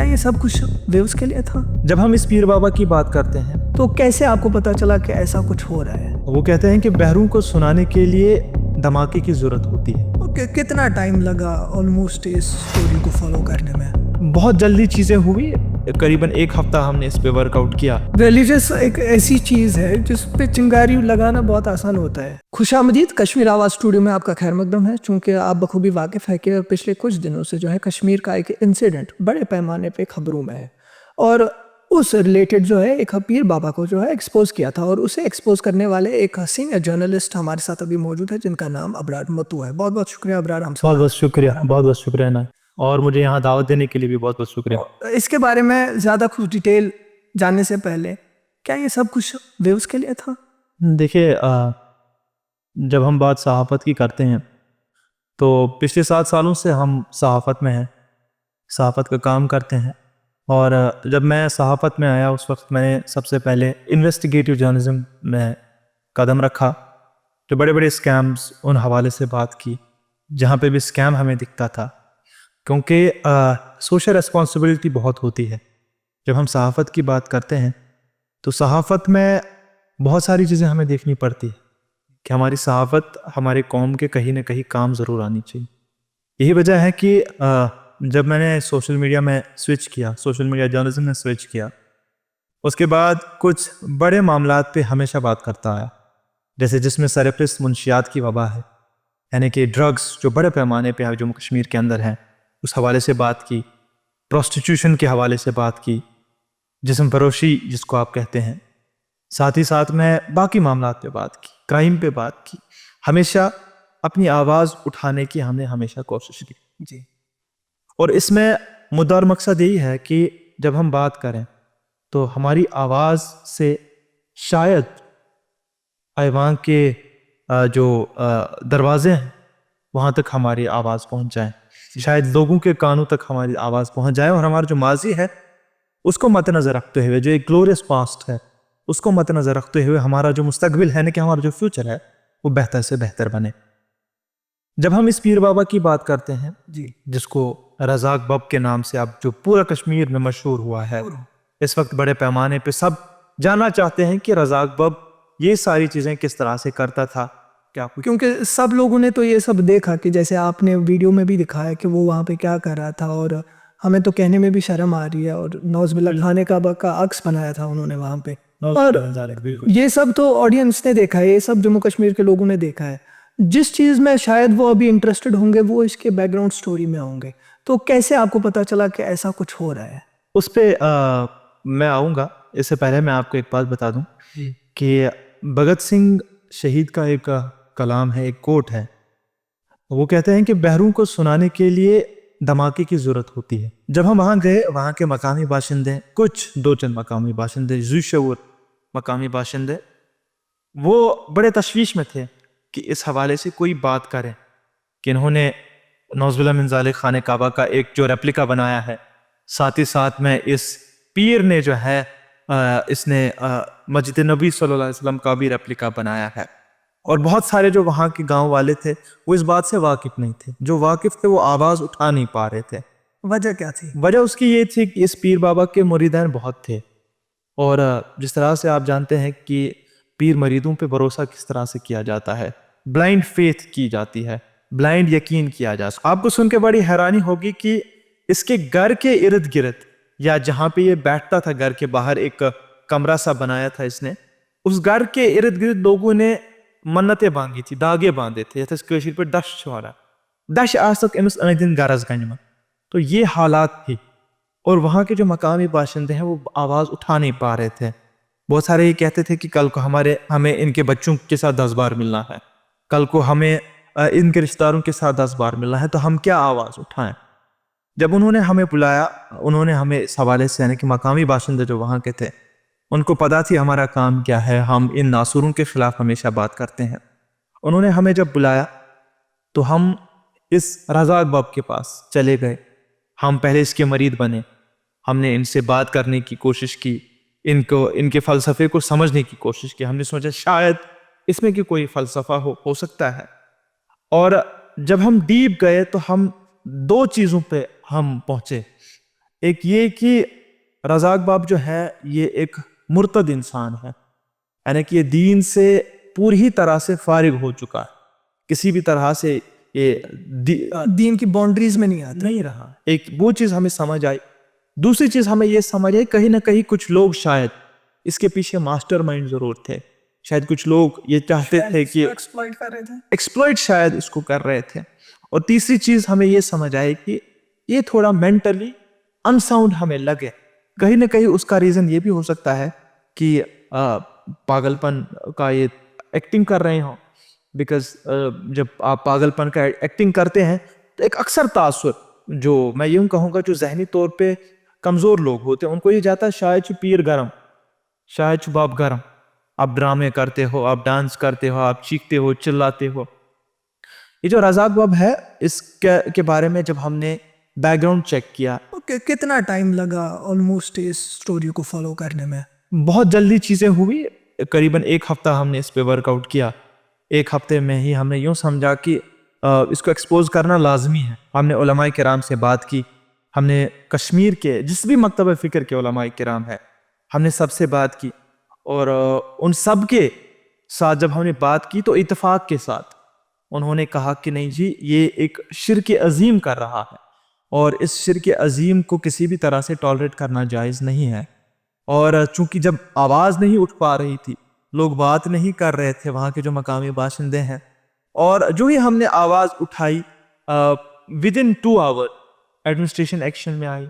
کیا یہ سب کچھ ویوز کے لیے تھا؟ جب ہم اس پیر بابا کی بات کرتے ہیں تو کیسے آپ کو پتا چلا کہ ایسا کچھ ہو رہا ہے؟ وہ کہتے ہیں کہ بحروں کو سنانے کے لیے دھماکے کی ضرورت ہوتی ہے. کتنا ٹائم لگا آلموسٹ اس سٹوری کو فالو کرنے میں؟ بہت جلدی چیزیں ہوئی، قریباً 1 ہفتہ ہم نے اس پہ ورک آؤٹ کیا. ریلیجس ایک ایسی چیز ہے جس پہ چنگاری لگانا بہت آسان ہوتا ہے. خوش آمدید کشمیر آواز اسٹوڈیو میں آپ کا خیر مقدم ہے. چونکہ آپ بخوبی واقف ہے کہ پچھلے کچھ دنوں سے جو ہے کشمیر کا ایک انسیڈنٹ بڑے پیمانے پہ خبروں میں ہے، اور اس ریلیٹڈ جو ہے ایک پیر بابا کو جو ہے ایکسپوز کیا تھا، اور اسے ایکسپوز کرنے والے ایک سینئر جرنلسٹ ہمارے ساتھ ابھی موجود ہے جن کا نام ابرار متو ہے. بہت بہت شکریہ ابرار، ہم سے بہت بہت شکریہ نا، اور مجھے یہاں دعوت دینے کے لیے بھی بہت بہت شکریہ. اس کے بارے میں زیادہ کچھ ڈیٹیل جاننے سے پہلے، کیا یہ سب کچھ ویوز کے لیے تھا؟ دیکھیے، جب ہم بات صحافت کی کرتے ہیں تو پچھلے 7 سالوں سے ہم صحافت میں ہیں، صحافت کا کام کرتے ہیں. اور جب میں صحافت میں آیا اس وقت میں نے سب سے پہلے انویسٹیگیٹو جرنلزم میں قدم رکھا. جو بڑے بڑے اسکیمز ان حوالے سے بات کی، جہاں پہ بھی اسکیم ہمیں دکھتا تھا، کیونکہ سوشل ریسپانسبلٹی بہت ہوتی ہے. جب ہم صحافت کی بات کرتے ہیں تو صحافت میں بہت ساری چیزیں ہمیں دیکھنی پڑتی ہے کہ ہماری صحافت ہمارے قوم کے کہیں نہ کہیں کام ضرور آنی چاہیے. یہی وجہ ہے کہ جب میں نے سوشل میڈیا میں سوئچ کیا، سوشل میڈیا جرنلزم میں سوئچ کیا، اس کے بعد کچھ بڑے معاملات پہ ہمیشہ بات کرتا آیا، جیسے جس میں سرپرست منشیات کی وبا ہے، یعنی کہ ڈرگز جو بڑے پیمانے پہ جموں کشمیر کے اندر ہیں، اس حوالے سے بات کی. پروسٹیٹیوشن کے حوالے سے بات کی، جسم فروشی جس کو آپ کہتے ہیں. ساتھ ہی ساتھ میں باقی معاملات پہ بات کی، کرائم پہ بات کی. ہمیشہ اپنی آواز اٹھانے کی ہم نے ہمیشہ کوشش کی. جی. اور اس میں مدعا اور مقصد یہی ہے کہ جب ہم بات کریں تو ہماری آواز سے شاید ایوان کے جو دروازے ہیں وہاں تک ہماری آواز پہنچ جائے، شاید لوگوں کے کانوں تک ہماری آواز پہنچ جائے، اور ہمارا جو ماضی ہے اس کو مد نظر رکھتے ہوئے، جو ایک گلوریس پاسٹ ہے اس کو مد نظر رکھتے ہوئے ہمارا جو مستقبل ہے، کہ ہمارا جو فیوچر ہے وہ بہتر سے بہتر بنے. جب ہم اس پیر بابا کی بات کرتے ہیں، جی، جس کو رزاق بب کے نام سے اب جو پورا کشمیر میں مشہور ہوا ہے، اس وقت بڑے پیمانے پہ سب جاننا چاہتے ہیں کہ رزاق بب یہ ساری چیزیں کس طرح سے کرتا تھا. کیونکہ سب لوگوں نے تو یہ سب دیکھا کہ جیسے آپ نے ویڈیو میں بھی دکھایا کہ وہ وہاں پہ کیا کر رہا تھا، اور ہمیں تو کہنے میں بھی شرم آ رہی ہے، اور نوز باللہ کھانے کا عکس بنایا تھا انہوں نے وہاں پہ. اور یہ سب تو آڈینس نے دیکھا ہے، یہ سب جموں کشمیر کے لوگوں نے دیکھا ہے. جس چیز میں شاید وہ ابھی انٹرسٹڈ ہوں گے وہ اس کے بیک گراؤنڈ سٹوری میں ہوں گے. تو کیسے آپ کو پتا چلا کہ ایسا کچھ ہو رہا ہے؟ اس پہ میں آؤں گا. اس سے پہلے میں آپ کو ایک بات بتا دوں کہ بھگت سنگھ شہید کا ایک کلام ہے، ایک کوٹ ہے. وہ کہتے ہیں کہ بحروں کو سنانے کے لیے دھماکے کی ضرورت ہوتی ہے. جب ہم وہاں گئے، وہاں کے مقامی باشندے، کچھ 2 مقامی باشندے، ذو شعور مقامی باشندے، وہ بڑے تشویش میں تھے کہ اس حوالے سے کوئی بات کرے کہ انہوں نے نعوذ باللہ من ذالک خانہ کعبہ کا ایک جو ریپلیکا بنایا ہے، ساتھ ہی ساتھ میں اس پیر نے جو ہے اس نے مسجد نبی صلی اللہ علیہ وسلم کا بھی ریپلیکا بنایا ہے. اور بہت سارے جو وہاں کے گاؤں والے تھے وہ اس بات سے واقف نہیں تھے، جو واقف تھے وہ آواز اٹھا نہیں پا رہے تھے. وجہ کیا تھی؟ وجہ اس کی یہ تھی کہ اس پیر بابا کے مریدین بہت تھے، اور جس طرح سے آپ جانتے ہیں کہ پیر مریدوں پہ بھروسہ کس طرح سے کیا جاتا ہے، بلائنڈ فیتھ کی جاتی ہے، بلائنڈ یقین کیا جاتا ہے. آپ کو سن کے بڑی حیرانی ہوگی کہ اس کے گھر کے ارد گرد، یا جہاں پہ یہ بیٹھتا تھا گھر کے باہر ایک کمرہ سا بنایا تھا اس نے، اس گھر کے ارد گرد لوگوں نے منتیں باندھی تھی، داغے باندھے تھے، یتھ کشیر پہ دش چھوڑا دش آج تک امس اندین گرز گنم. تو یہ حالات تھی، اور وہاں کے جو مقامی باشندے ہیں وہ آواز اٹھا نہیں پا رہے تھے. بہت سارے یہ کہتے تھے کہ کل کو ہمیں ان کے بچوں کے ساتھ 10 بار ملنا ہے، کل کو ہمیں ان کے رشتہ داروں کے ساتھ 10 بار ملنا ہے، تو ہم کیا آواز اٹھائیں. جب انہوں نے ہمیں بلایا، انہوں نے ہمیں اس حوالے سے، یعنی کہ مقامی باشندے جو وہاں کے تھے، ان کو پتا تھی ہمارا کام کیا ہے، ہم ان ناصروں کے خلاف ہمیشہ بات کرتے ہیں. انہوں نے ہمیں جب بلایا تو ہم اس رزاق باب کے پاس چلے گئے. ہم پہلے اس کے مرید بنے، ہم نے ان سے بات کرنے کی کوشش کی، ان کے فلسفے کو سمجھنے کی کوشش کی. ہم نے سوچا شاید اس میں کہ کوئی فلسفہ ہو سکتا ہے. اور جب ہم ڈیپ گئے تو ہم 2 چیزوں پہ ہم پہنچے. ایک یہ کہ رزاق باب جو ہے یہ ایک مرتد انسان ہے، یعنی کہ یہ دین سے پوری طرح سے فارغ ہو چکا ہے، کسی بھی طرح سے یہ دین کی باؤنڈریز میں نہیں آتا، نہیں رہا۔ ایک وہ چیز ہمیں سمجھ آئی۔ دوسری چیز ہمیں یہ سمجھ آئی کہیں نہ کہیں کچھ لوگ شاید اس کے پیچھے ماسٹر مائنڈ ضرور تھے، شاید کچھ لوگ یہ چاہتے تھے کہ ایکسپلائٹ کر رہے تھے، ایکسپلوئٹ شاید اس کو کر رہے تھے۔ اور تیسری چیز ہمیں یہ سمجھ آئی کہ یہ تھوڑا مینٹلی انساؤنڈ ہمیں لگے، کہیں نہ کہیں اس کا ریزن یہ بھی ہو سکتا ہے کہ پاگل پن کا یہ ایکٹنگ کر رہے ہوں، بیکاز جب آپ پاگل پن کا ایکٹنگ کرتے ہیں تو ایک اکثر تاثر جو میں یوں کہوں گا جو ذہنی طور پہ کمزور لوگ ہوتے ہیں ان کو یہ جاتا ہے شاید چھ پیر گرم، شاید چھ باپ گرم، آپ ڈرامے کرتے ہو، آپ ڈانس کرتے ہو، آپ چیختے ہو، چلاتے ہو۔ یہ جو رزاق باب ہے اس کے بارے میں جب ہم نے بیک گراؤنڈ چیک کیا، کتنا ٹائم لگا آلموسٹ اس سٹوری کو فالو کرنے میں؟ بہت جلدی چیزیں ہوئی، قریباً 1 ہفتہ ہم نے اس پہ ورک آؤٹ کیا۔ 1 ہفتے میں ہی ہم نے یوں سمجھا کہ اس کو ایکسپوز کرنا لازمی ہے۔ ہم نے علماء کرام سے بات کی، ہم نے کشمیر کے جس بھی مکتبہ فکر کے علماء کرام ہے ہم نے سب سے بات کی، اور ان سب کے ساتھ جب ہم نے بات کی تو اتفاق کے ساتھ انہوں نے کہا کہ نہیں جی یہ ایک شرک عظیم کر رہا ہے، اور اس شرک عظیم کو کسی بھی طرح سے ٹالریٹ کرنا جائز نہیں ہے۔ اور چونکہ جب آواز نہیں اٹھ پا رہی تھی، لوگ بات نہیں کر رہے تھے وہاں کے جو مقامی باشندے ہیں، اور جو ہی ہم نے آواز اٹھائی within 2 hours ایڈمنسٹریشن ایکشن میں آئی،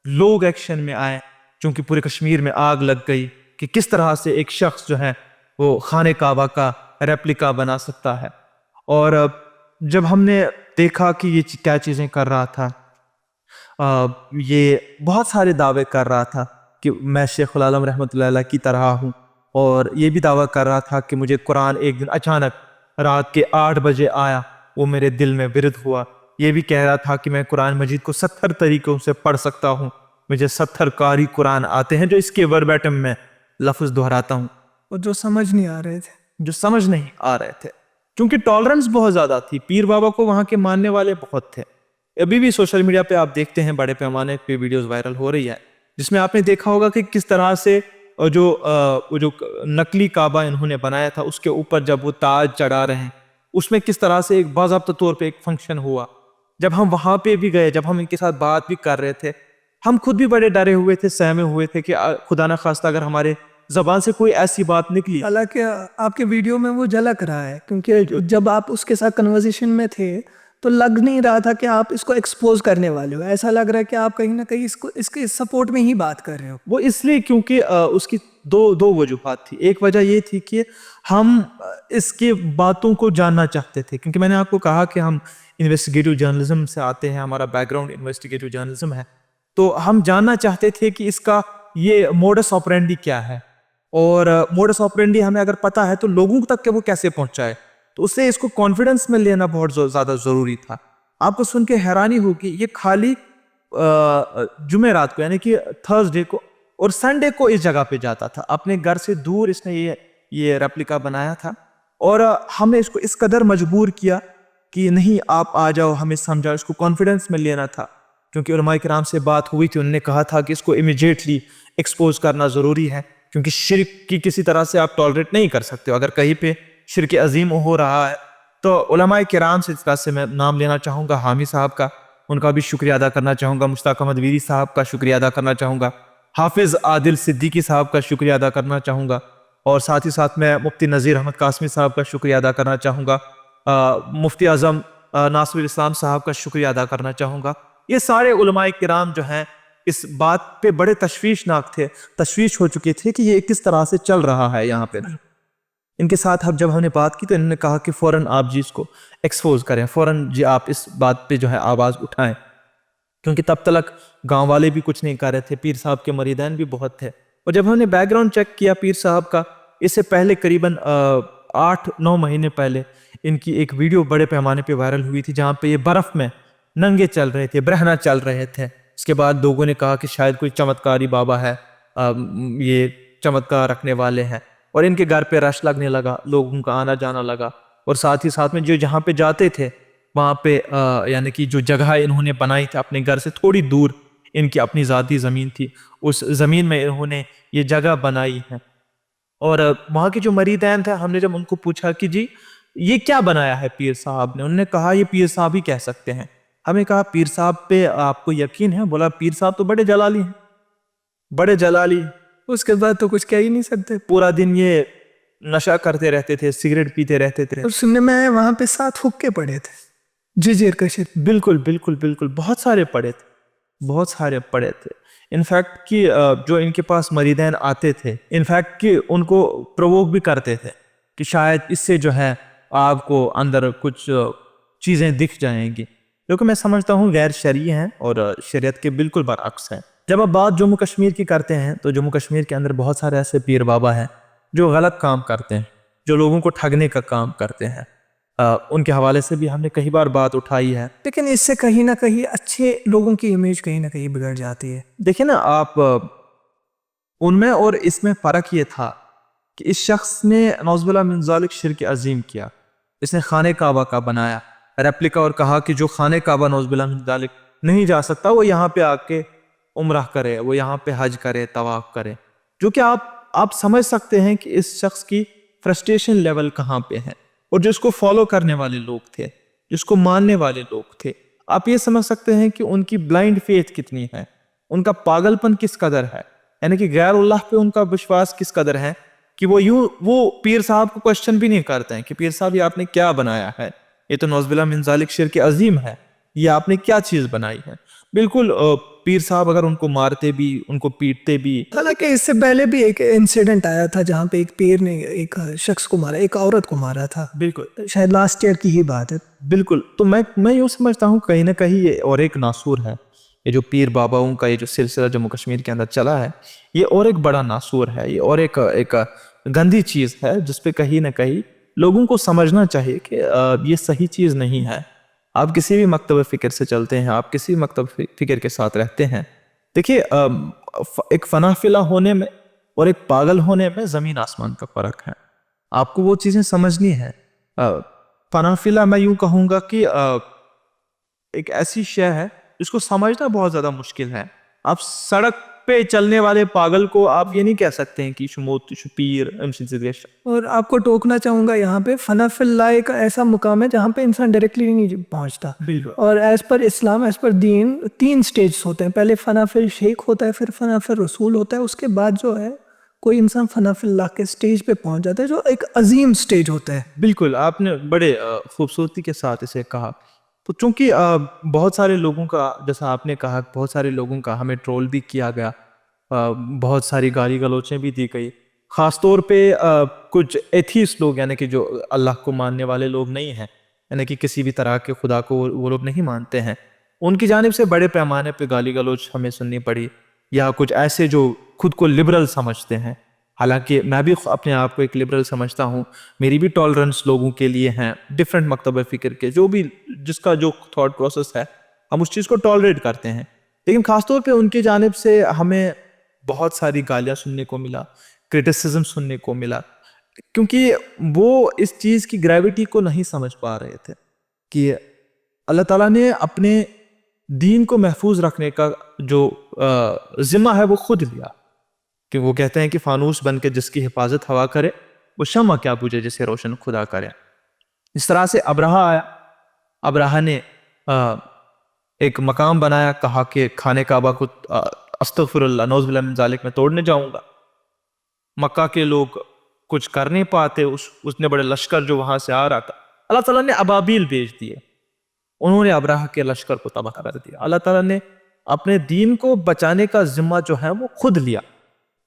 لوگ ایکشن میں آئے، چونکہ پورے کشمیر میں آگ لگ گئی کہ کس طرح سے ایک شخص جو ہے وہ خانہ کعبہ کا ریپلیکا بنا سکتا ہے۔ اور جب ہم نے دیکھا کہ یہ کیا چیزیں کر رہا تھا، یہ بہت سارے دعوے کر رہا تھا کہ میں شیخ العالم رحمۃ اللہ علیہ کی طرح ہوں، اور یہ بھی دعویٰ کر رہا تھا کہ مجھے قرآن ایک دن اچانک رات کے 8 بجے آیا، وہ میرے دل میں ورد ہوا۔ یہ بھی کہہ رہا تھا کہ میں قرآن مجید کو 70 طریقوں سے پڑھ سکتا ہوں، مجھے 70 قاری قرآن آتے ہیں جو اس کے وربیٹم میں لفظ دہراتا ہوں، اور جو سمجھ نہیں آ رہے تھے، جو سمجھ نہیں آ رہے تھے، کیونکہ ٹالرنس بہت زیادہ تھی۔ پیر بابا کو وہاں کے ماننے والے بہت تھے۔ ابھی بھی سوشل میڈیا پہ آپ دیکھتے ہیں بڑے پیمانے پہ ویڈیوز وائرل ہو رہی ہے جس میں آپ نے دیکھا ہوگا کہ کس طرح سے جو نقلی کعبہ انہوں نے بنایا تھا اس کے اوپر جب وہ تاج چڑھا رہے ہیں، اس میں کس طرح سے ایک باضابطہ طور پہ ایک فنکشن ہوا۔ جب ہم وہاں پہ بھی گئے، جب ہم ان کے ساتھ بات بھی کر رہے تھے، ہم خود بھی بڑے ڈرے ہوئے تھے، سہمے ہوئے تھے کہ خدا نہ خواستہ اگر ہمارے زبان سے کوئی ایسی بات نکلی۔ حالانکہ آپ کے ویڈیو میں وہ جھلک رہا ہے، کیونکہ جب آپ اس کے ساتھ کنورزیشن میں تھے تو لگ نہیں رہا تھا کہ آپ اس کو ایکسپوز کرنے والے ہو، ایسا لگ رہا ہے کہ آپ کہیں نہ کہیں اس کے سپورٹ میں ہی بات کر رہے ہو۔ وہ اس لیے کیونکہ اس کی دو وجوہات تھی۔ ایک وجہ یہ تھی کہ ہم اس کے باتوں کو جاننا چاہتے تھے، کیونکہ میں نے آپ کو کہا کہ ہم انویسٹیگیٹو جرنلزم سے آتے ہیں، ہمارا بیک گراؤنڈ انویسٹیگیٹو جرنلزم ہے، تو ہم جاننا چاہتے تھے کہ اس کا یہ موڈس آپرینڈی کیا ہے، اور موڈس آپرینڈی ہمیں اگر پتہ ہے تو لوگوں تک کہ وہ کیسے پہنچائے، تو اس سے اس کو کانفیڈنس میں لینا بہت زیادہ ضروری تھا۔ آپ کو سن کے حیرانی ہوگی، یہ خالی جمعرات کو یعنی کہ تھرسڈے کو اور سنڈے کو اس جگہ پہ جاتا تھا، اپنے گھر سے دور اس نے یہ ریپلیکا بنایا تھا، اور ہم نے اس کو اس قدر مجبور کیا کہ نہیں آپ آ جاؤ، ہمیں سمجھاؤ، اس کو کانفیڈنس میں لینا تھا، کیونکہ علماء کرام سے بات ہوئی تھی، انہوں نے کہا تھا کہ اس کو امیجیٹلی ایکسپوز کرنا ضروری ہے، کیونکہ شرک کی کسی طرح سے آپ ٹالریٹ نہیں کر سکتے۔ اگر کہیں پہ شرک عظیم ہو رہا ہے تو علماء کرام سے اس طرح سے میں نام لینا چاہوں گا، حامی صاحب کا، ان کا بھی شکریہ ادا کرنا چاہوں گا، مشتاق احمد ویری صاحب کا شکریہ ادا کرنا چاہوں گا، حافظ عادل صدیقی صاحب کا شکریہ ادا کرنا چاہوں گا، اور ساتھ ہی ساتھ میں مفتی نذیر احمد قاسمی صاحب کا شکریہ ادا کرنا چاہوں گا، مفتی اعظم ناصر الاسلام صاحب کا شکریہ ادا کرنا چاہوں گا۔ یہ سارے علماء کرام جو ہیں اس بات پہ بڑے تشویشناک تھے، تشویش ہو چکے تھے کہ یہ کس طرح سے چل رہا ہے یہاں پہ۔ ان کے ساتھ جب ہم نے بات کی تو انہوں نے کہا کہ فوراً آپ جی اس کو ایکسپوز کریں، فوراً جی آپ اس بات پہ جو ہے آواز اٹھائیں، کیونکہ تب تک گاؤں والے بھی کچھ نہیں کر رہے تھے، پیر صاحب کے مریدین بھی بہت تھے۔ اور جب ہم نے بیک گراؤنڈ چیک کیا پیر صاحب کا، اس سے پہلے قریباً 8-9 مہینے پہلے ان کی ایک ویڈیو بڑے پیمانے پہ وائرل ہوئی تھی جہاں پہ یہ برف میں ننگے چل رہے تھے، برہنہ چل رہے تھے۔ اس کے بعد لوگوں نے کہا کہ شاید کوئی چمتکاری بابا ہے، یہ چمتکار رکھنے والے ہیں، اور ان کے گھر پہ رش لگنے لگا، لوگوں کا آنا جانا لگا، اور ساتھ ہی ساتھ میں جو جہاں پہ جاتے تھے وہاں پہ یعنی کہ جو جگہ انہوں نے بنائی تھی اپنے گھر سے تھوڑی دور ان کی اپنی ذاتی زمین تھی, اس زمین میں انہوں نے یہ جگہ بنائی ہے. اور وہاں کے جو مریدین تھے, ہم نے جب ان کو پوچھا کہ جی یہ کیا بنایا ہے پیر صاحب نے, انہوں نے کہا یہ پیر صاحب ہی کہہ سکتے ہیں. ہمیں کہا پیر صاحب پہ آپ کو یقین ہے؟ بولا پیر صاحب تو بڑے جلالی ہیں, بڑے جلالی. اس کے بعد تو کچھ کہہ ہی نہیں سکتے. پورا دن یہ نشہ کرتے رہتے تھے, سگریٹ پیتے رہتے تھے. اور سننے میں آیا وہاں پہ 7 حقے پڑے تھے, ججیر کشر. بالکل بالکل بالکل, بہت سارے پڑے تھے, بہت سارے پڑے تھے. انفیکٹ کہ جو ان کے پاس مریدین آتے تھے, انفیکٹ کہ ان کو پرووک بھی کرتے تھے کہ شاید اس سے جو ہے آپ کو اندر کچھ چیزیں دکھ جائیں گی, جو کہ میں سمجھتا ہوں غیر شرعی ہیں اور شریعت کے بالکل برعکس ہیں. جب آپ بات جموں کشمیر کی کرتے ہیں تو جموں کشمیر کے اندر بہت سارے ایسے پیر بابا ہیں جو غلط کام کرتے ہیں, جو لوگوں کو ٹھگنے کا کام کرتے ہیں. ان کے حوالے سے بھی ہم نے کئی بار بات اٹھائی ہے. لیکن اس سے کہیں نہ کہیں اچھے لوگوں کی امیج کہیں نہ کہیں بگڑ جاتی ہے. دیکھیں نا آپ, ان میں اور اس میں فرق یہ تھا کہ اس شخص نے نعوذ باللہ من ذالک شرک عظیم کیا. اس نے خانہ کعبہ کا بنایا ریپلیکا اور کہا کہ جو خانہ کعبہ نعوذ باللہ من ذالک نہیں جا سکتا وہ یہاں پہ آ کے عمرہ کرے, وہ یہاں پہ حج کرے, طواف کرے. جو کہ آپ سمجھ سکتے ہیں کہ اس شخص کی فرسٹریشن لیول کہاں پہ ہے. اور جو اس کو فالو کرنے والے لوگ تھے, جس کو ماننے والے لوگ تھے, آپ یہ سمجھ سکتے ہیں کہ ان کی بلائنڈ فیتھ کتنی ہے, ان کا پاگل پن کس قدر ہے, یعنی کہ غیر اللہ پہ ان کا وشواس کس قدر ہے کہ وہ پیر صاحب کو کوشچن بھی نہیں کرتے ہیں کہ پیر صاحب یہ آپ نے کیا بنایا ہے, یہ تو نعوذ باللہ من ذالک شرک عظیم ہے, یہ آپ نے کیا چیز بنائی ہے. بالکل پیر صاحب اگر ان کو مارتے بھی, ان کو پیٹتے بھی. حالانکہ اس سے پہلے بھی ایک انسیڈنٹ آیا تھا جہاں پہ ایک پیر نے ایک شخص کو مارا, ایک عورت کو مارا تھا. بالکل شاید لاسٹ ایئر کی ہی بات ہے. بالکل. تو میں یوں سمجھتا ہوں کہیں نہ کہیں یہ اور ایک ناسور ہے. یہ جو پیر باباؤں کا یہ جو سلسلہ جموں کشمیر کے اندر چلا ہے, یہ اور ایک بڑا ناسور ہے, یہ اور ایک گندی چیز ہے جس پہ کہیں نہ کہیں لوگوں کو سمجھنا چاہیے کہ یہ صحیح چیز نہیں ہے. آپ کسی بھی مکتب فکر سے چلتے ہیں, آپ کسی بھی مکتب فکر کے ساتھ رہتے ہیں, دیکھیے ایک فنا فلا ہونے میں اور ایک پاگل ہونے میں زمین آسمان کا فرق ہے. آپ کو وہ چیزیں سمجھنی ہے. فنا فلا میں یوں کہوں گا کہ ایک ایسی شے ہے جس کو سمجھنا بہت زیادہ مشکل ہے. آپ سڑک پہ چلنے والے پاگل کو آپ یہ نہیں کہہ سکتے ہیں کہ شموت شپیر اور آپ کو ٹوکنا چاہوں گا یہاں پہ فنا فی اللہ ایک ایسا مقام ہے جہاں پہ انسان ڈائریکٹلی نہیں پہنچتا. اور ایز پر اسلام, ایز پر دین 3 سٹیجز ہوتے ہیں. پہلے فنا فی الشیخ ہوتا ہے, پھر فنا فی الرسول ہوتا ہے, اس کے بعد جو ہے کوئی انسان فنا فی اللہ کے سٹیج پہ پہنچ جاتا ہے جو ایک عظیم سٹیج ہوتا ہے. بالکل, آپ نے بڑے خوبصورتی کے ساتھ اسے کہا. تو چونکہ بہت سارے لوگوں کا, جیسا آپ نے کہا, بہت سارے لوگوں کا ہمیں ٹرول بھی کیا گیا, بہت ساری گالی گلوچیں بھی دی گئی, خاص طور پہ کچھ ایتھیسٹ لوگ, یعنی کہ جو اللہ کو ماننے والے لوگ نہیں ہیں, یعنی کہ کسی بھی طرح کے خدا کو وہ لوگ نہیں مانتے ہیں, ان کی جانب سے بڑے پیمانے پہ گالی گلوچ ہمیں سننی پڑی. یا کچھ ایسے جو خود کو لبرل سمجھتے ہیں, حالانکہ میں بھی اپنے آپ کو ایک لبرل سمجھتا ہوں, میری بھی ٹالرنس لوگوں کے لیے ہیں, ڈفرینٹ مکتب فکر کے, جو بھی جس کا جو تھاٹ پروسیس ہے ہم اس چیز کو ٹالریٹ کرتے ہیں. لیکن خاص طور پہ ان کی جانب سے ہمیں بہت ساری گالیاں سننے کو ملا, کرٹیسزم سننے کو ملا, کیونکہ وہ اس چیز کی گریوٹی کو نہیں سمجھ پا رہے تھے کہ اللہ تعالیٰ نے اپنے دین کو محفوظ رکھنے کا جو ذمہ ہے وہ خود لیا. کہ وہ کہتے ہیں کہ فانوس بن کے جس کی حفاظت ہوا کرے وہ شمع کیا بجھے جسے روشن خدا کرے. اس طرح سے ابرہہ آیا, ابرہہ نے ایک مقام بنایا, کہا کہ خانہ کعبہ کو استغفر اللہ نعوذ باللہ من ذالک میں توڑنے جاؤں گا. مکہ کے لوگ کچھ کر نہیں پاتے, اس نے بڑے لشکر جو وہاں سے آ رہا تھا, اللہ تعالیٰ نے ابابیل بھیج دیے, انہوں نے ابرہہ کے لشکر کو تباہ کر دیا. اللہ تعالیٰ نے اپنے دین کو بچانے کا ذمہ جو ہے وہ خود لیا.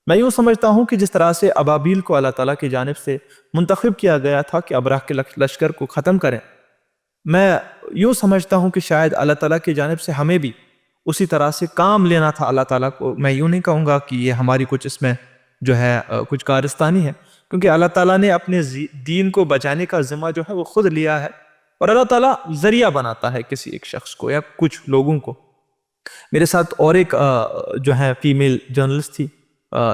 میں یوں سمجھتا ہوں کہ جس طرح سے ابابیل کو اللہ تعالیٰ کی جانب سے منتخب کیا گیا تھا کہ ابرہہ کے لشکر کو ختم کریں, میں یوں سمجھتا ہوں کہ شاید اللہ تعالیٰ کی جانب سے ہمیں بھی اسی طرح سے کام لینا تھا اللہ تعالیٰ کو. میں یوں نہیں کہوں گا کہ یہ ہماری کچھ اس میں جو ہے کچھ کارستانی ہے, کیونکہ اللہ تعالیٰ نے اپنے دین کو بچانے کا ذمہ جو ہے وہ خود لیا ہے, اور اللہ تعالیٰ ذریعہ بناتا ہے کسی ایک شخص کو یا کچھ لوگوں کو. میرے ساتھ اور ایک جو ہے فیمیل جرنلسٹ تھی,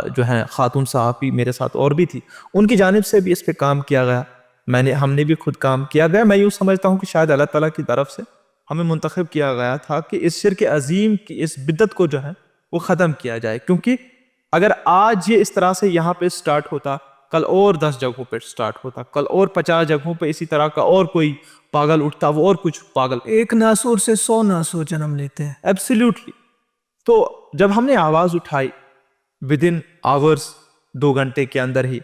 جو ہیں خاتون صحافی, میرے ساتھ اور بھی تھی, ان کی جانب سے بھی اس پہ کام کیا گیا, ہم نے بھی خود کام کیا گیا. میں یوں سمجھتا ہوں کہ شاید اللہ تعالیٰ کی طرف سے ہمیں منتخب کیا گیا تھا کہ اس شرک عظیم کی اس بدعت کو جو ہے وہ ختم کیا جائے، کیونکہ اگر آج یہ اس طرح سے یہاں پہ سٹارٹ ہوتا، کل اور 10 جگہوں پہ سٹارٹ ہوتا، کل اور 50 جگہوں پہ اسی طرح کا اور کوئی پاگل اٹھتا، وہ اور کچھ پاگل. ایک ناسور سے 100 ناسور جنم لیتے ہیں. ایبسلیوٹلی. تو جب ہم نے آواز اٹھائی، ود ان آورس، 2 گھنٹے کے اندر ہی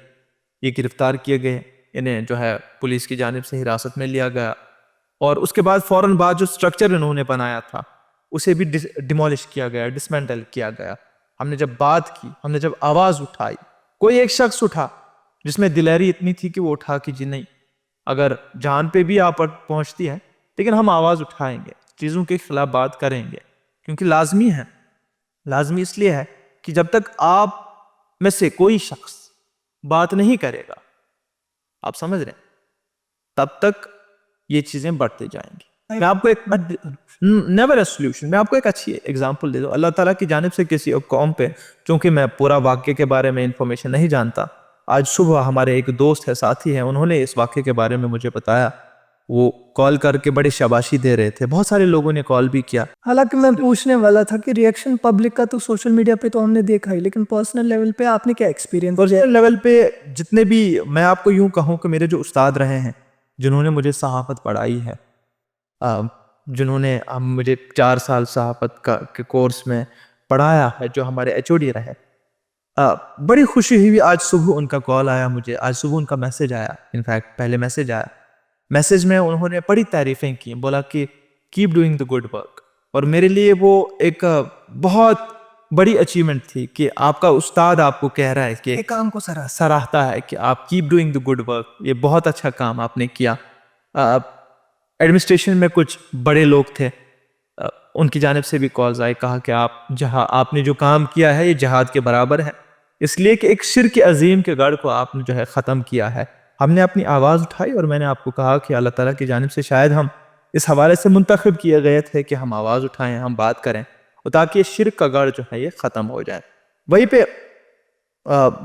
یہ گرفتار کیے گئے، انہیں جو ہے پولیس کی جانب سے حراست میں لیا گیا، اور اس کے بعد فوراً بعد جو سٹرکچر انہوں نے بنایا تھا اسے بھی ڈیمولش کیا گیا، ڈسمینٹل کیا گیا. ہم نے جب بات کی، ہم نے جب آواز اٹھائی، کوئی ایک شخص اٹھا جس میں دلیری اتنی تھی کہ وہ اٹھا کہ جی نہیں، اگر جان پہ بھی آپ پہنچتی ہے لیکن ہم آواز اٹھائیں گے، چیزوں کے خلاف بات کریں گے، کیونکہ لازمی ہے. لازمی اس لیے ہے کہ جب تک آپ میں سے کوئی شخص بات نہیں کرے گا، آپ سمجھ رہے ہیں، تب تک یہ چیزیں بڑھتے جائیں گی. میں آپ کو ایک نیور اے سولوشن، میں آپ کو ایک اچھی ایگزامپل دے دوں. اللہ تعالیٰ کی جانب سے کسی قوم پہ، چونکہ میں پورا واقعے کے بارے میں انفارمیشن نہیں جانتا، آج صبح ہمارے ایک دوست ہے، ساتھی ہیں، انہوں نے اس واقعے کے بارے میں مجھے بتایا. وہ کال کر کے بڑے شاباشی دے رہے تھے، بہت سارے لوگوں نے کال بھی کیا. حالانکہ میں پوچھنے والا تھا کہ ریئیکشن پبلک کا تو سوشل میڈیا پہ تو ہم نے دیکھا ہی، لیکن پرسنل لیول پہ آپ نے کیا ایکسپیرینس؟ پرسنل لیول پہ جتنے بھی، میں آپ کو یوں کہوں کہ میرے جو استاد رہے ہیں، جنہوں نے مجھے صحافت پڑھائی ہے، جنہوں نے مجھے 4 سال صحافت کے کورس میں پڑھایا ہے، جو ہمارے ایچ او ڈی رہے، بڑی خوشی ہوئی. آج صبح ان کا کال آیا مجھے، آج صبح ان کا میسج آیا، انفیکٹ پہلے میسج آیا. میسج میں انہوں نے بڑی تعریفیں کی، بولا کہ keep doing the good work. اور میرے لیے وہ ایک بہت بڑی اچیومنٹ تھی کہ آپ کا استاد آپ کو کہہ رہا ہے کہ کام کو سراہتا ہے کہ آپ keep doing the good work, یہ بہت اچھا کام آپ نے کیا. ایڈمنسٹریشن میں کچھ بڑے لوگ تھے، ان کی جانب سے بھی کالز آئی، کہا کہ آپ نے جو کام کیا ہے یہ جہاد کے برابر ہے، اس لیے کہ ایک شرک عظیم کے گڑھ کو آپ نے جو ہے ختم کیا ہے. ہم نے اپنی آواز اٹھائی، اور میں نے آپ کو کہا کہ اللہ تعالیٰ کی جانب سے شاید ہم اس حوالے سے منتخب کیے گئے تھے کہ ہم آواز اٹھائیں، ہم بات کریں، اور تاکہ یہ شرک کا گڑھ جو ہے یہ ختم ہو جائے. وہیں پہ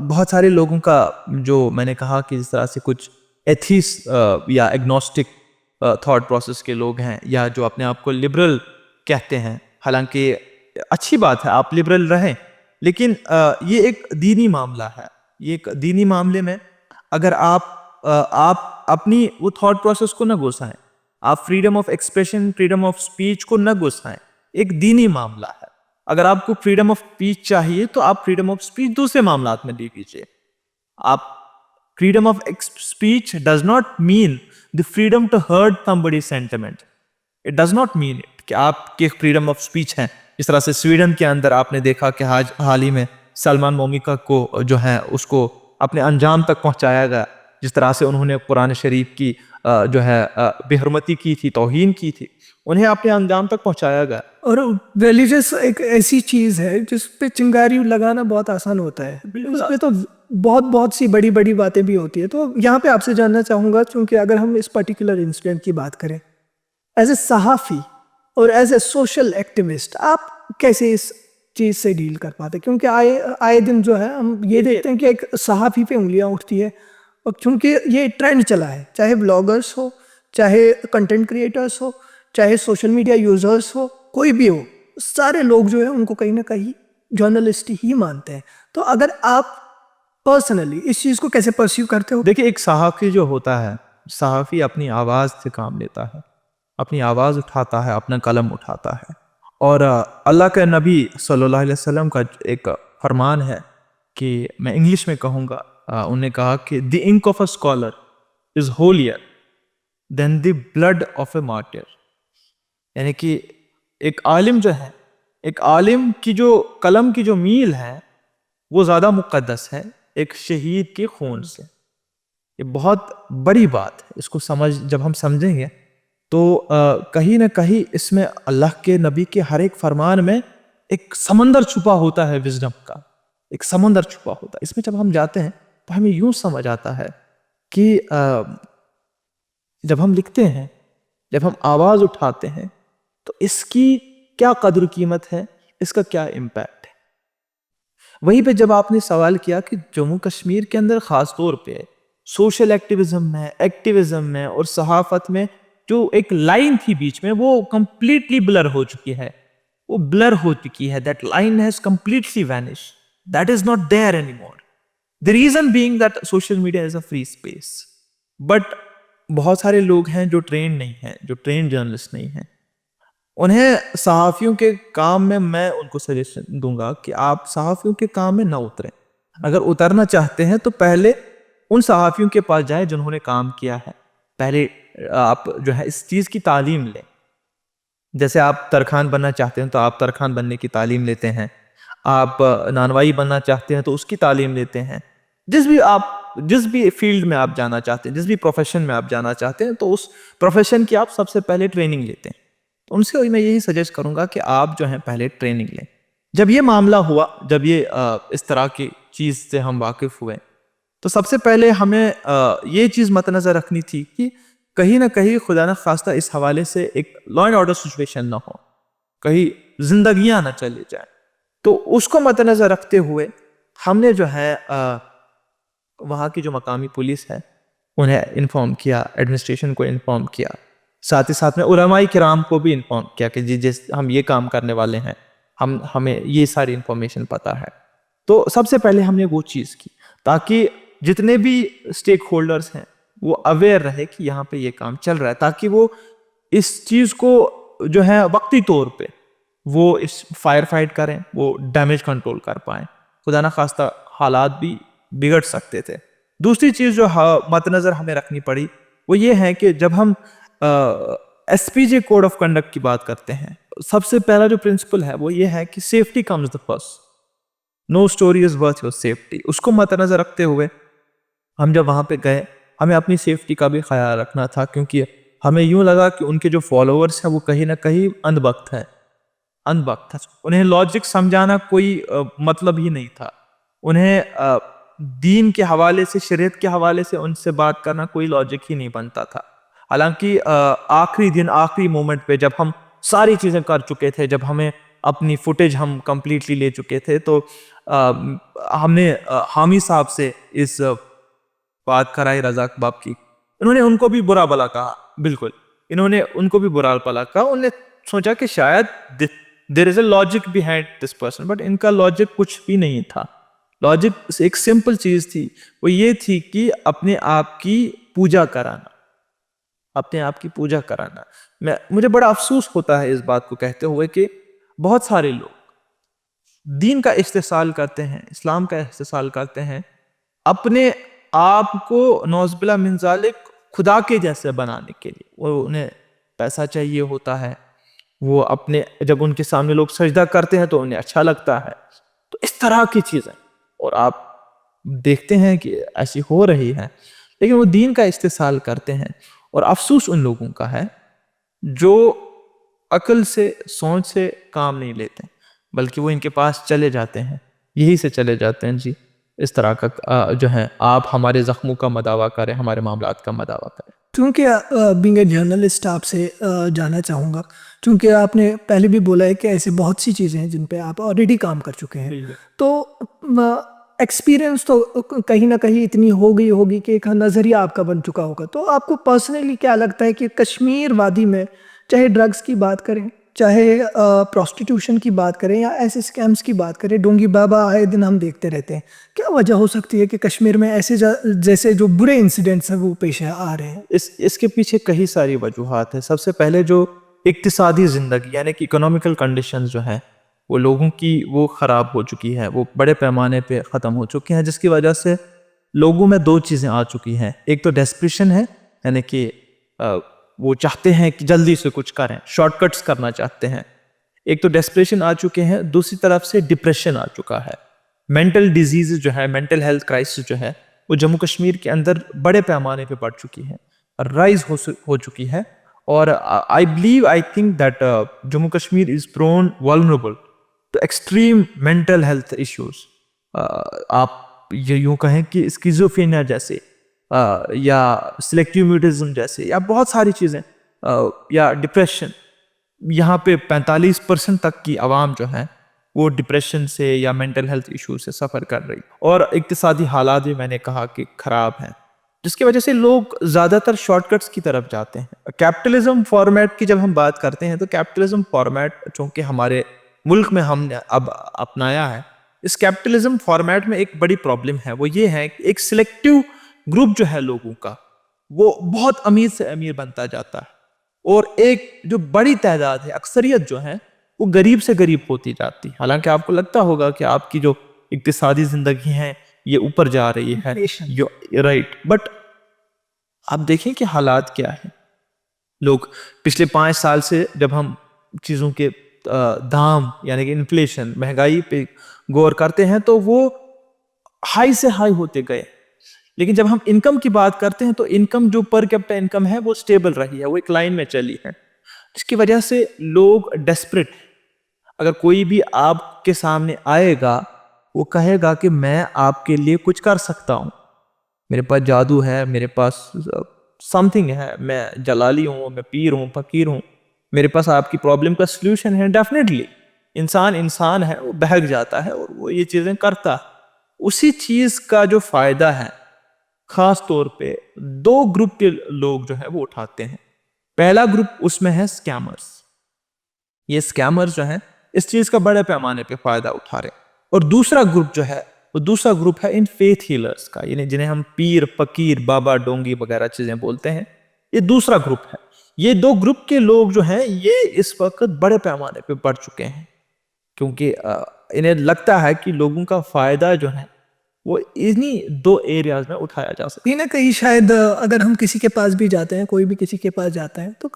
بہت سارے لوگوں کا، جو میں نے کہا کہ جس طرح سے کچھ ایتھیس یا ایگنوسٹک تھاٹ پروسیس کے لوگ ہیں، یا جو اپنے آپ کو لبرل کہتے ہیں، حالانکہ اچھی بات ہے آپ لبرل رہیں، لیکن یہ ایک دینی معاملہ ہے. یہ ایک دینی معاملے میں اگر آپ اپنی وہ تھاٹ پروسیس کو نہ گھسائیں، آپ freedom of expression, freedom of speech کو نہ گھسائیں. ایک دینی معاملہ ہے. اگر آپ کو فریڈم آف اسپیچ چاہیے تو آپ فریڈم آف اسپیچ دوسرے معاملات میں لے لیجیے. آپ freedom of speech does not mean the freedom to hurt somebody's sentiment. It does not mean it کہ آپ کے فریڈم آف اسپیچ ہیں. اس طرح سے سویڈن کے اندر آپ نے دیکھا کہ حال ہی میں سلمان مومکا کو جو ہے اس کو اپنے انجام تک پہنچایا گیا، جس طرح سے انہوں نے قرآن شریف کی جو ہے بے حرمتی کی تھی، توہین کی تھی، انہیں اپنے انجام تک پہنچایا گیا. اور ریلیجس ایک ایسی چیز ہے جس پہ چنگاری لگانا بہت آسان ہوتا ہے، اس پہ تو بہت سی بڑی بڑی باتیں بھی ہوتی ہیں. تو یہاں پہ آپ سے جاننا چاہوں گا، چونکہ اگر ہم اس پرٹیکولر انسیڈنٹ کی بات کریں، ایز اے صحافی اور ایز اے سوشل ایکٹیوسٹ، آپ کیسے اس چیز سے ڈیل کر پاتے؟ کیونکہ آئے دن جو ہے ہم یہ دیکھتے ہیں کہ ایک صحافی پہ انگلیاں اٹھتی ہے، اور چونکہ یہ ٹرینڈ چلا ہے، چاہے بلاگرس ہو، چاہے کنٹینٹ کریٹرس ہو، چاہے سوشل میڈیا یوزرس ہو، کوئی بھی ہو، سارے لوگ جو ہیں ان کو کہیں نہ کہیں جرنلسٹ ہی مانتے ہیں. تو اگر آپ پرسنلی اس چیز کو کیسے پرسیو کرتے ہو؟ دیکھیں، ایک صحافی جو ہوتا ہے، صحافی اپنی آواز سے کام لیتا ہے، اپنی آواز اٹھاتا ہے، اپنا قلم اٹھاتا ہے. اور اللہ کے نبی صلی اللہ علیہ وسلم کا ایک فرمان ہے کہ میں انگلش میں کہوں گا، انہوں نے کہا کہ the ink of a scholar is holier than the blood of a martyr. یعنی کہ ایک عالم جو ہے، ایک عالم کی جو قلم کی جو میل ہے وہ زیادہ مقدس ہے ایک شہید کے خون سے. یہ بہت بڑی بات ہے. اس کو جب ہم سمجھیں گے تو کہیں نہ کہیں اس میں اللہ کے نبی کے ہر ایک فرمان میں ایک سمندر چھپا ہوتا ہے، وزڈم کا ایک سمندر چھپا ہوتا ہے. اس میں جب ہم جاتے ہیں تو ہمیں یوں سمجھ آتا ہے کہ جب ہم لکھتے ہیں، جب ہم آواز اٹھاتے ہیں، تو اس کی کیا قدر قیمت ہے، اس کا کیا امپیکٹ ہے. وہیں پہ جب آپ نے سوال کیا کہ جموں کشمیر کے اندر خاص طور پہ سوشل ایکٹیویزم میں اور صحافت میں جو ایک لائن تھی بیچ میں وہ کمپلیٹلی بلر ہو چکی ہے, وہ بلر ہو چکی ہے. That line has completely vanish, that is not there any more. The reason being that social media is a free space. But بہت سارے لوگ ہیں جو ٹرینڈ نہیں ہیں, جو ٹرینڈ جرنلسٹ نہیں ہیں. انہیں صحافیوں کے کام میں ان کو سجیشن دوں گا کہ آپ صحافیوں کے کام میں نہ اتریں. اگر اترنا چاہتے ہیں تو پہلے ان صحافیوں کے پاس جائیں جنہوں نے کام کیا ہے. پہلے آپ جو ہے اس چیز کی تعلیم لیں. جیسے آپ ترخان بننا چاہتے ہیں تو آپ ترخان بننے کی تعلیم لیتے ہیں, آپ نانوائی بننا چاہتے ہیں تو اس کی تعلیم لیتے ہیں. جس بھی فیلڈ میں آپ جانا چاہتے ہیں, جس بھی پروفیشن میں آپ جانا چاہتے ہیں تو اس پروفیشن کی آپ سب سے پہلے ٹریننگ لیتے ہیں. تو ان سے میں یہی سجیسٹ کروں گا کہ آپ جو ہیں پہلے ٹریننگ لیں. جب یہ معاملہ ہوا, جب یہ اس طرح کی چیز سے ہم واقف ہوئے, تو سب سے پہلے ہمیں یہ چیز مد نظر رکھنی تھی کہ کہیں نہ کہیں خدا نہ خواستہ اس حوالے سے ایک لا اینڈ آرڈر سچویشن نہ ہو, کہیں زندگیاں نہ چلے جائیں. تو اس کو مد نظر رکھتے ہوئے ہم نے جو ہے وہاں کی جو مقامی پولیس ہے انہیں انفارم کیا, ایڈمنسٹریشن کو انفارم کیا, ساتھ ہی ساتھ میں علماء کرام کو بھی انفارم کیا کہ جی ہم یہ کام کرنے والے ہیں, ہمیں یہ ساری انفارمیشن پتہ ہے. تو سب سے پہلے ہم نے وہ چیز کی تاکہ جتنے بھی اسٹیک ہولڈرز ہیں وہ اویئر رہے کہ یہاں پہ یہ کام چل رہا ہے, تاکہ وہ اس چیز کو جو ہے وقتی طور پہ وہ اس فائر فائٹ کریں, وہ ڈیمیج کنٹرول کر پائیں. خدا نہ خواستہ حالات بھی بگڑ سکتے تھے. دوسری چیز جو مد نظر ہمیں رکھنی پڑی وہ یہ ہے کہ جب ہم S P J code of conduct کی بات کرتے ہیں, سب سے پہلا جو پرنسپل ہے وہ یہ ہے کہ safety comes the first, no story is worth your safety. اس کو مد نظر رکھتے ہوئے ہم جب وہاں پہ گئے ہمیں اپنی سیفٹی کا بھی خیال رکھنا تھا, کیونکہ ہمیں یوں لگا کہ ان کے جو فالوورس ہیں وہ کہیں نہ کہیں اندھ وقت ہے. انہیں لاجک سمجھانا کوئی مطلب ہی نہیں تھا, انہیں دین کے حوالے سے, شریعت کے حوالے سے ان سے بات کرنا کوئی لاجک ہی نہیں بنتا تھا. حالانکہ آخری دن, آخری مومنٹ پہ جب ہم ساری چیزیں کر چکے تھے, جب ہمیں اپنی فوٹیج ہم کمپلیٹلی لے چکے تھے, تو ہم نے حامی صاحب سے اس بات کرائی, رضا باپ کی. انہوں نے ان کو بھی برا بلا کہا, بالکل انہوں نے ان کو بھی برا بلا کہا. انہوں نے سوچا کہ شاید there is a logic behind this person, but ان کا لاجک کچھ بھی نہیں تھا. لاجک ایک سمپل چیز تھی, وہ یہ تھی کہ اپنے آپ کی پوجا کرانا, اپنے آپ کی پوجا کرانا. مجھے بڑا افسوس ہوتا ہے اس بات کو کہتے ہوئے کہ بہت سارے لوگ دین کا استحصال کرتے ہیں, اسلام کا استحصال کرتے ہیں, اپنے آپ کو نعوذ باللہ من ذالک خدا کے جیسے بنانے کے لیے. وہ انہیں پیسہ چاہیے ہوتا ہے, وہ اپنے جب ان کے سامنے لوگ سجدہ کرتے ہیں تو انہیں اچھا لگتا ہے. تو اس طرح کی چیزیں, اور آپ دیکھتے ہیں کہ ایسی ہو رہی ہے, لیکن وہ دین کا استحصال کرتے ہیں. اور افسوس ان لوگوں کا ہے جو عقل سے, سوچ سے کام نہیں لیتے, بلکہ وہ ان کے پاس چلے جاتے ہیں, یہی سے چلے جاتے ہیں جی اس طرح کا جو ہے آپ ہمارے زخموں کا مداوع کریں, ہمارے معاملات کا مداوع کریں. چونکہ بینگ اے جرنلسٹ آپ سے جاننا چاہوں گا, چونکہ آپ نے پہلے بھی بولا ہے کہ ایسے بہت سی چیزیں ہیں جن پہ آپ آلریڈی کام کر چکے ہیں, تو ایکسپیرئنس تو کہیں نہ کہیں اتنی ہو گئی ہوگی کہ ایک نظریہ آپ کا بن چکا ہوگا. تو آپ کو پرسنلی کیا لگتا ہے کہ کشمیر وادی میں چاہے ڈرگس کی بات کریں, چاہے پروسٹیٹیوشن کی بات کریں, یا ایسے اسکیمس کی بات کریں, ڈونگی بابا آئے دن ہم دیکھتے رہتے ہیں, کیا وجہ ہو سکتی ہے کہ کشمیر میں ایسے جیسے جو برے انسیڈنٹس ہیں وہ پیش آ رہے ہیں؟ اس کے پیچھے کئی ساری وجوہات ہیں. سب سے پہلے جو اقتصادی زندگی یعنی کہ اکنامیکل کنڈیشنز جو ہیں وہ لوگوں کی وہ خراب ہو چکی ہے, وہ بڑے پیمانے پہ ختم ہو چکی ہیں, جس کی وجہ سے لوگوں میں دو چیزیں آ چکی ہیں. ایک تو ڈیسپریشن ہے, یعنی کہ وہ چاہتے ہیں کہ جلدی سے کچھ کریں, شارٹ کٹس کرنا چاہتے ہیں. ایک تو ڈیسپریشن آ چکے ہیں, دوسری طرف سے ڈپریشن آ چکا ہے. مینٹل ڈیزیز جو ہے, مینٹل ہیلتھ کرائسس جو ہے وہ جموں کشمیر کے اندر بڑے پیمانے پہ بڑھ چکی ہے, رائز ہو چکی ہے. اور I think that Jammu Kashmir is prone vulnerable to extreme mental health issues. آپ یہ یوں کہیں کہ اسکیزوفرینیا جیسے, یا سلیکٹیو میوٹزم جیسے, یا بہت ساری چیزیں, یا ڈپریشن. یہاں پہ 45% تک کی عوام جو ہیں وہ ڈپریشن سے یا مینٹل ہیلتھ ایشو سے سفر کر رہی. اور اقتصادی حالات بھی میں نے کہا کہ خراب ہیں. جس کی وجہ سے لوگ زیادہ تر شارٹ کٹس کی طرف جاتے ہیں. کیپٹلزم فارمیٹ کی جب ہم بات کرتے ہیں تو کیپٹلزم فارمیٹ چونکہ ہمارے ملک میں ہم نے اب اپنایا ہے, اس کیپٹلزم فارمیٹ میں ایک بڑی پرابلم ہے, وہ یہ ہے کہ ایک سلیکٹیو گروپ جو ہے لوگوں کا وہ بہت امیر سے امیر بنتا جاتا ہے, اور ایک جو بڑی تعداد ہے, اکثریت جو ہے وہ غریب سے غریب ہوتی جاتی ہے. حالانکہ آپ کو لگتا ہوگا کہ آپ کی جو اقتصادی زندگی ہے یہ اوپر جا رہی ہے, رائٹ, بٹ آپ دیکھیں کہ حالات کیا ہے. لوگ پچھلے 5 سال سے جب ہم چیزوں کے دام یعنی کہ انفلیشن, مہنگائی پہ غور کرتے ہیں تو وہ ہائی سے ہائی ہوتے گئے, لیکن جب ہم انکم کی بات کرتے ہیں تو انکم جو پر کیپٹا انکم ہے وہ سٹیبل رہی ہے, وہ ایک لائن میں چلی ہے, جس کی وجہ سے لوگ ڈیسپریٹ ہیں. اگر کوئی بھی آپ کے سامنے آئے گا وہ کہے گا کہ میں آپ کے لیے کچھ کر سکتا ہوں, میرے پاس جادو ہے, میرے پاس سم تھنگ ہے, میں جلالی ہوں, میں پیر ہوں, فقیر ہوں, میرے پاس آپ کی پرابلم کا سلوشن ہے. ڈیفینیٹلی انسان ہے, وہ بہک جاتا ہے اور وہ یہ چیزیں کرتا ہے. اسی چیز کا جو فائدہ ہے خاص طور پہ 2 گروپ کے لوگ جو ہے وہ اٹھاتے ہیں. پہلا گروپ اس میں ہے سکیمرز. یہ سکیمرز جو ہیں اس چیز کا بڑے پیمانے پہ فائدہ اٹھا رہے ہیں. اور دوسرا گروپ جو ہے وہ دوسرا گروپ ہے ان فیتھ ہیلرز کا, یعنی جنہیں ہم پیر, فقیر, بابا, ڈونگی وغیرہ چیزیں بولتے ہیں. یہ دوسرا گروپ ہے. یہ 2 گروپ کے لوگ جو ہیں یہ اس وقت بڑے پیمانے پہ بڑھ چکے ہیں, کیونکہ انہیں لگتا ہے کہ لوگوں کا فائدہ جو ہے وہ انہی 2 ایریاز میں اٹھایا جا سکتا ہے. کہیں نہ کہیں شاید اگر ہم کسی کے پاس بھی جاتے ہیں, کوئی بھی کسی کے پاس جاتا ہے تو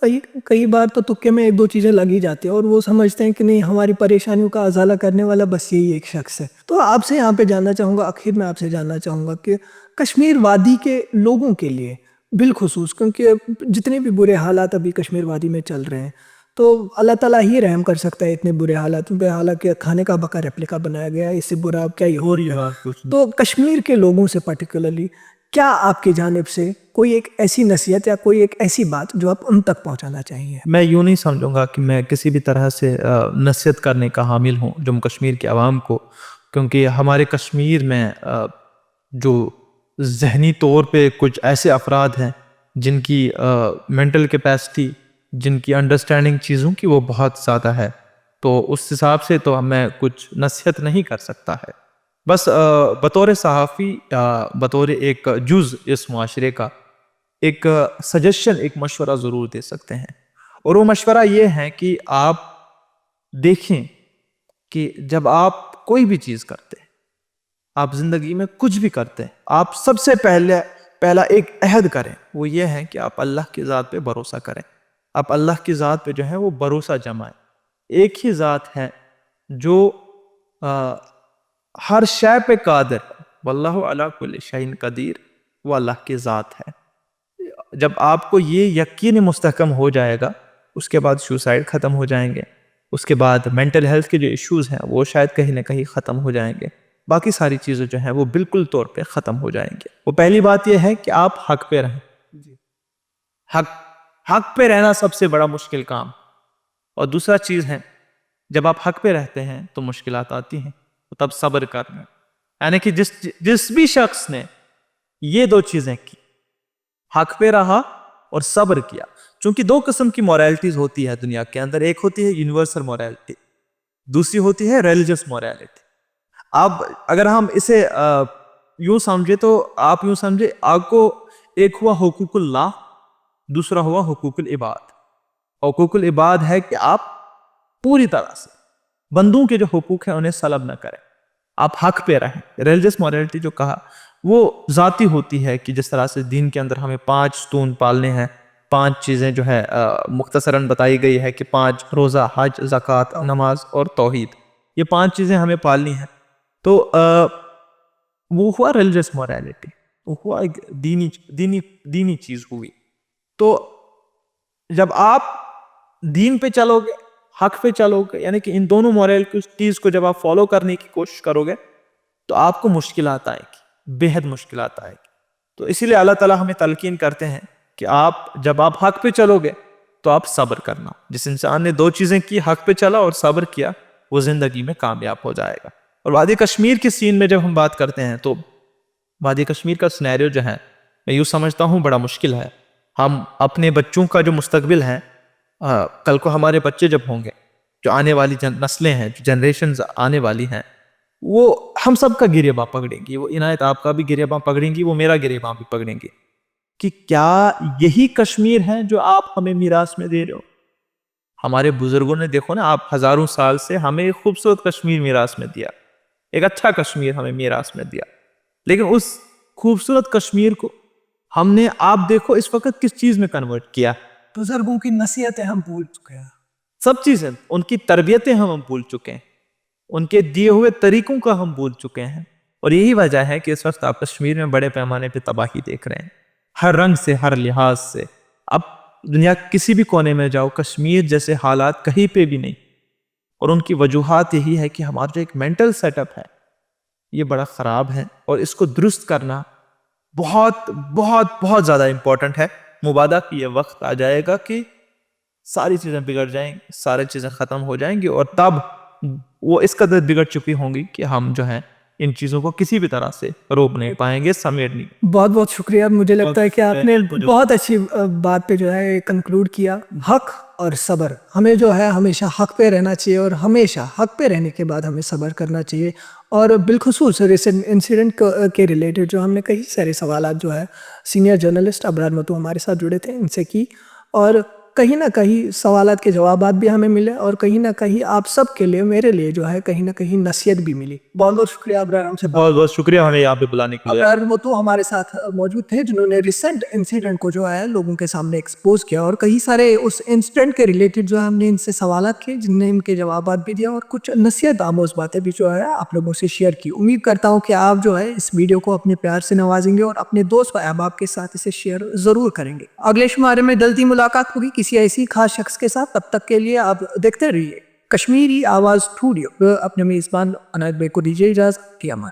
کئی بار تو تکے میں 1-2 چیزیں لگ ہی جاتی ہیں اور وہ سمجھتے ہیں کہ نہیں, ہماری پریشانیوں کا ازالہ کرنے والا بس یہی ایک شخص ہے. تو آپ سے یہاں پہ جاننا چاہوں گا, آخر میں آپ سے جاننا چاہوں گا کہ کشمیر وادی کے لوگوں کے لیے بالخصوص, کیونکہ جتنے بھی برے حالات ابھی کشمیر وادی میں چل رہے ہیں تو اللہ تعالیٰ ہی رحم کر سکتا ہے اتنے برے حالاتوں پہ, حالانکہ کھانے کا بکا ریپلیکا بنایا گیا ہے, اس سے برا اب کیا ہی ہو رہا ہے. تو کشمیر کے لوگوں سے پرٹیکولرلی کیا آپ کی جانب سے کوئی ایک ایسی نصیحت یا کوئی ایک ایسی بات جو آپ ان تک پہنچانا چاہیں گے؟ میں یوں نہیں سمجھوں گا کہ میں کسی بھی طرح سے نصیحت کرنے کا حامل ہوں جموں کشمیر کے عوام کو, کیونکہ ہمارے کشمیر میں جو ذہنی طور پہ کچھ ایسے افراد ہیں جن کی مینٹل کیپیسٹی, جن کی انڈرسٹینڈنگ چیزوں کی وہ بہت زیادہ ہے, تو اس حساب سے تو میں کچھ نصیحت نہیں کر سکتا ہے. بس بطور صحافی, بطور ایک جز اس معاشرے کا ایک سجیشن, ایک مشورہ ضرور دے سکتے ہیں, اور وہ مشورہ یہ ہے کہ آپ دیکھیں کہ جب آپ کوئی بھی چیز کرتے ہیں, آپ زندگی میں کچھ بھی کرتے ہیں, آپ سب سے پہلا ایک عہد کریں, وہ یہ ہے کہ آپ اللہ کی ذات پہ بھروسہ کریں. آپ اللہ کی ذات پہ جو ہے وہ بھروسہ جمائیں. ایک ہی ذات ہے جو ہر شے پہ قادر, واللہ علی کل شیء قدیر, وہ اللہ کی ذات ہے. جب آپ کو یہ یقین مستحکم ہو جائے گا, اس کے بعد سوسائڈ ختم ہو جائیں گے, اس کے بعد مینٹل ہیلتھ کے جو ایشوز ہیں وہ شاید کہیں نہ کہیں ختم ہو جائیں گے, باقی ساری چیزیں جو ہیں وہ بالکل طور پہ ختم ہو جائیں گے. وہ پہلی بات یہ ہے کہ آپ حق پہ رہیں. حق پہ رہنا سب سے بڑا مشکل کام. اور دوسرا چیز ہے, جب آپ حق پہ رہتے ہیں تو مشکلات آتی ہیں, تو تب صبر کرنا. یعنی کہ جس بھی شخص نے یہ 2 چیزیں کی, حق پہ رہا اور صبر کیا, چونکہ 2 قسم کی مورالٹیز ہوتی ہے دنیا کے اندر. ایک ہوتی ہے یونیورسل مورالٹی, دوسری ہوتی ہے ریلیجس مورالٹی. اب اگر ہم اسے یوں سمجھے تو آپ یوں سمجھے, آپ کو ایک ہوا حقوق اللہ, دوسرا ہوا حقوق العباد. حقوق العباد ہے کہ آپ پوری طرح سے بندوں کے جو حقوق ہیں انہیں سلب نہ کریں, آپ حق پہ رہیں. ریلیجس مورالٹی جو کہا وہ ذاتی ہوتی ہے کہ جس طرح سے دین کے اندر ہمیں 5 ستون پالنے ہیں, 5 چیزیں جو ہے مختصراً بتائی گئی ہے کہ 5 روزہ, حج, زکوٰۃ, نماز اور توحید, یہ 5 چیزیں ہمیں پالنی ہیں. تو وہ ہوا ریلیجس مورالٹی, وہ ہوا ایک دینی چیز ہوئی. تو جب آپ دین پہ چلو گے, حق پہ چلو گے, یعنی کہ ان دونوں مورالٹیز کو جب آپ فالو کرنے کی کوشش کرو گے تو آپ کو مشکلات آئیں گی, بے حد مشکلات آئیں گی. تو اسی لیے اللہ تعالیٰ ہمیں تلقین کرتے ہیں کہ جب آپ حق پہ چلو گے تو آپ صبر کرنا. جس انسان نے 2 چیزیں کی, حق پہ چلا اور صبر کیا, وہ زندگی میں کامیاب ہو جائے گا. اور وادی کشمیر کے سین میں جب ہم بات کرتے ہیں تو وادی کشمیر کا سینیریو جو ہے میں یوں سمجھتا ہوں بڑا مشکل ہے. ہم اپنے بچوں کا جو مستقبل ہے, کل کو ہمارے بچے جب ہوں گے, جو آنے والی نسلیں ہیں, جو جنریشنز آنے والی ہیں, وہ ہم سب کا گریباں پکڑیں گی. وہ عنایت آپ کا بھی گریباں پکڑیں گی, وہ میرا گریباں بھی پکڑیں گی کہ کیا یہی کشمیر ہے جو آپ ہمیں میراث میں دے رہے ہو. ہمارے بزرگوں نے دیکھو نا, آپ ہزاروں سال سے ہمیں ایک خوبصورت کشمیر میراث میں دیا, ایک اچھا کشمیر ہمیں میراث میں دیا, لیکن اس خوبصورت کشمیر کو ہم نے, آپ دیکھو اس وقت کس چیز میں کنورٹ کیا. بزرگوں کی نصیحتیں ہم بھول چکے ہیں, سب چیزیں, ان کی تربیتیں ہم بھول چکے ہیں, ان کے دیے ہوئے طریقوں کا ہم بھول چکے ہیں. اور یہی وجہ ہے کہ اس وقت آپ کشمیر میں بڑے پیمانے پہ تباہی دیکھ رہے ہیں, ہر رنگ سے, ہر لحاظ سے. اب دنیا کسی بھی کونے میں جاؤ, کشمیر جیسے حالات کہیں پہ بھی نہیں. اور ان کی وجوہات یہی ہے کہ ہمارا جو ایک مینٹل سیٹ اپ ہے یہ بڑا خراب ہے, اور اس کو درست کرنا بہت بہت بہت زیادہ امپورٹنٹ ہے. مبادہ کہ یہ وقت آ جائے گا کہ ساری چیزیں بگڑ جائیں گی, ساری چیزیں ختم ہو جائیں گی, اور تب وہ اس قدر بگڑ چکی ہوں گی کہ ہم جو ہیں ان چیزوں کو کسی بھی طرح سے روک نہیں پائیں گے, سمیٹ نہیں. بہت بہت شکریہ. مجھے لگتا ہے کہ آپ نے بہت اچھی بات پہ جو ہے کنکلوڈ کیا. حق اور صبر, ہمیں جو ہے ہمیشہ حق پہ رہنا چاہیے, اور ہمیشہ حق پہ رہنے کے بعد ہمیں صبر کرنا چاہیے. اور بالخصوص ریسنٹ انسیڈنٹ کے ریلیٹڈ جو ہم نے کئی سارے سوالات جو ہے سینئر جرنلسٹ ابرار متو ہمارے ساتھ جڑے تھے ان سے کی, اور کہیں نہ کہیں سوالات کے جوابات بھی ہمیں ملے, اور کہیں نہ کہیں آپ سب کے لیے, میرے لیے جو ہے کہیں نہ کہیں نصیحت بھی ملی. بہت بہت شکریہ ابرار, ہم سے بہت بہت شکریہ ہمیں یہاں پہ بلانے کے لیے. ابرار متو ہمارے ساتھ موجود تھے جنہوں نے ریسنٹ انسیڈنٹ کو جو ہے لوگوں کے سامنے ایکسپوز کیا, اور کئی سارے اس انسیڈنٹ کے ریلیٹڈ جو ہے ہم نے ان سے سوالات کیے, جن نے ان کے جوابات بھی دیا, اور کچھ نصیحت آموز باتیں بھی جو ہے آپ لوگوں سے شیئر کی. امید کرتا ہوں کہ آپ جو ہے اس ویڈیو کو اپنے پیار سے نوازیں گے, اور اپنے دوست و احباب کے ساتھ اسے شیئر ضرور کریں گے. اگلے شمارے میں جلدی ملاقات ہوگی کسی ایسی خاص شخص کے ساتھ. تب تک کے لیے آپ دیکھتے رہیے کشمیری آواز اسٹوڈیو. اپنے میزبان عنایت بھائی کو دیجیے اجازت. امان.